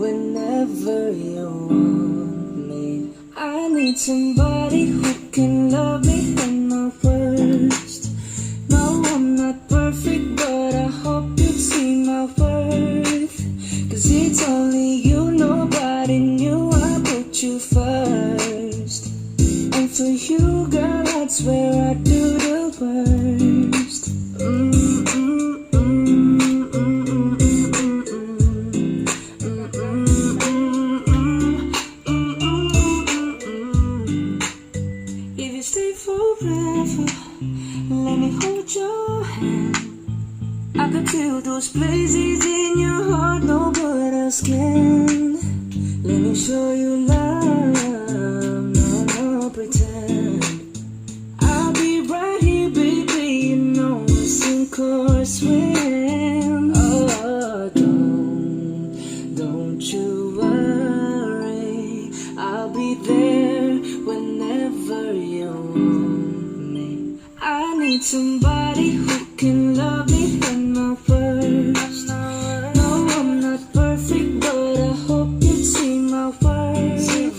whenever you want me. I need somebody who can love me at my worst. No, I'm not perfect, but I hope you see my worth. Cause it's only you, nobody knew I put you first. And for you, girl, I swear I do the worst. If you stay forever, let me hold your hand. I could feel those places in your heart no one else can. Let me show you love, no pretend. I'll be right here, baby, you know I'll sink or swim. Oh, don't you worry, I'll be there whenever you want me. I need somebody who can love me at my worst. No, I'm not perfect, but I hope you see my worth.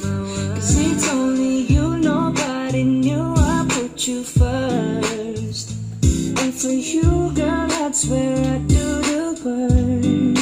Cause it's only you, nobody knew I put you first. And for you, girl, I swear I do the worst.